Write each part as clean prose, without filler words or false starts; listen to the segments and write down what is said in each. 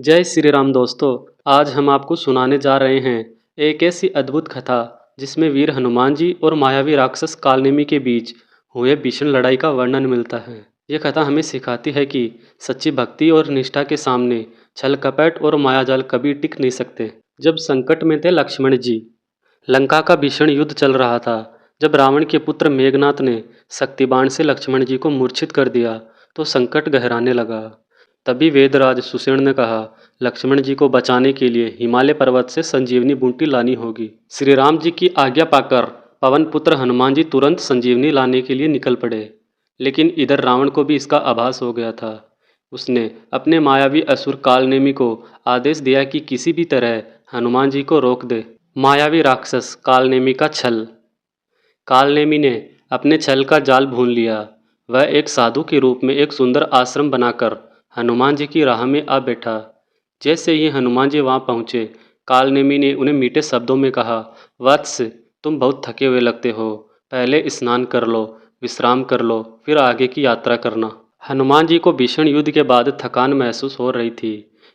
जय श्री राम दोस्तों। आज हम आपको सुनाने जा रहे हैं एक ऐसी अद्भुत कथा जिसमें वीर हनुमान जी और मायावी राक्षस कालनेमी के बीच हुए भीषण लड़ाई का वर्णन मिलता है। ये कथा हमें सिखाती है कि सच्ची भक्ति और निष्ठा के सामने छल कपट और मायाजाल कभी टिक नहीं सकते। जब संकट में थे लक्ष्मण जी, लंका का भीषण युद्ध चल रहा था। जब रावण के पुत्र मेघनाथ ने शक्तिबाण से लक्ष्मण जी को मूर्छित कर दिया तो संकट गहराने लगा। तभी वेदराज सुषेण ने कहा, लक्ष्मण जी को बचाने के लिए हिमालय पर्वत से संजीवनी बूटी लानी होगी। श्री राम जी की आज्ञा पाकर पवन पुत्र हनुमान जी तुरंत संजीवनी लाने के लिए निकल पड़े। लेकिन इधर रावण को भी इसका आभास हो गया था। उसने अपने मायावी असुर कालनेमी को आदेश दिया कि किसी भी तरह हनुमान जी को रोक दे। मायावी राक्षस कालनेमी का छल। कालनेमी ने अपने छल का जाल भून लिया। वह एक साधु के रूप में एक सुंदर आश्रम बनाकर हनुमान जी की राह में आ बैठा। जैसे ही हनुमान जी वहां पहुंचे, कालनेमी ने उन्हें मीठे शब्दों में कहा, वत्स, तुम बहुत थके हुए लगते हो। पहले स्नान कर लो, विश्राम कर लो, फिर आगे की यात्रा करना। हनुमान जी को भीषण युद्ध के बाद थकान महसूस हो रही थी,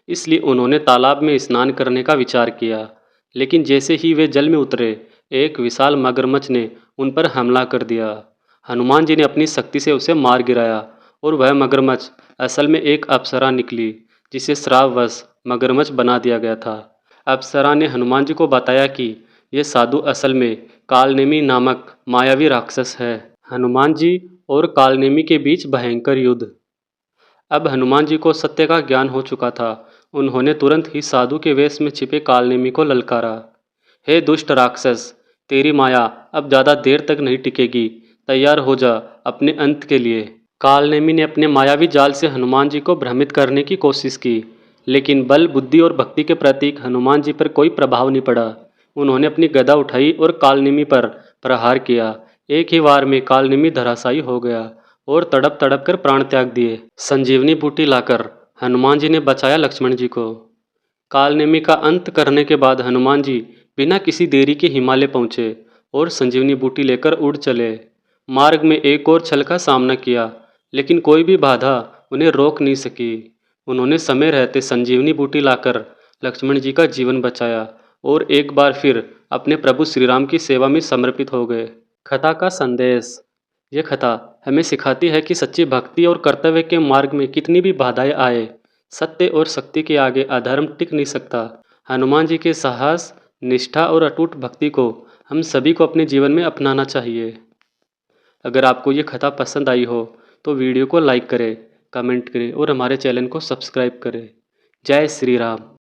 इसलिए उन्होंने तालाब में स्नान करने का विचार किया। लेकिन जैसे ही वे जल में उतरे, एक विशाल मगरमच्छ ने उन पर हमला कर दिया। हनुमान जी ने अपनी शक्ति से उसे मार गिराया और वह मगरमच्छ असल में एक अप्सरा निकली, जिसे श्रापवश मगरमच्छ बना दिया गया था। अप्सरा ने हनुमान जी को बताया कि यह साधु असल में कालनेमी नामक मायावी राक्षस है। हनुमान जी और कालनेमी के बीच भयंकर युद्ध। अब हनुमान जी को सत्य का ज्ञान हो चुका था। उन्होंने तुरंत ही साधु के वेश में छिपे कालनेमी को ललकारा। हे दुष्ट राक्षस, तेरी माया अब ज़्यादा देर तक नहीं टिकेगी। तैयार हो जा अपने अंत के लिए। कालनेमी ने अपने मायावी जाल से हनुमान जी को भ्रमित करने की कोशिश की, लेकिन बल, बुद्धि और भक्ति के प्रतीक हनुमान जी पर कोई प्रभाव नहीं पड़ा। उन्होंने अपनी गदा उठाई और कालनेमी पर प्रहार किया। एक ही वार में कालनेमी धराशायी हो गया और तड़प तड़प कर प्राण त्याग दिए। संजीवनी बूटी लाकर हनुमान जी ने बचाया लक्ष्मण जी को। कालनेमी का अंत करने के बाद हनुमान जी बिना किसी देरी के हिमालय पहुंचे और संजीवनी बूटी लेकर उड़ चले। मार्ग में एक और छल का सामना किया, लेकिन कोई भी बाधा उन्हें रोक नहीं सकी। उन्होंने समय रहते संजीवनी बूटी लाकर लक्ष्मण जी का जीवन बचाया और एक बार फिर अपने प्रभु श्री राम की सेवा में समर्पित हो गए। कथा का संदेश। ये कथा हमें सिखाती है कि सच्ची भक्ति और कर्तव्य के मार्ग में कितनी भी बाधाएं आए, सत्य और शक्ति के आगे अधर्म टिक नहीं सकता। हनुमान जी के साहस, निष्ठा और अटूट भक्ति को हम सभी को अपने जीवन में अपनाना चाहिए। अगर आपको ये कथा पसंद आई हो तो वीडियो को लाइक करें, कमेंट करें और हमारे चैनल को सब्सक्राइब करें। जय श्री राम।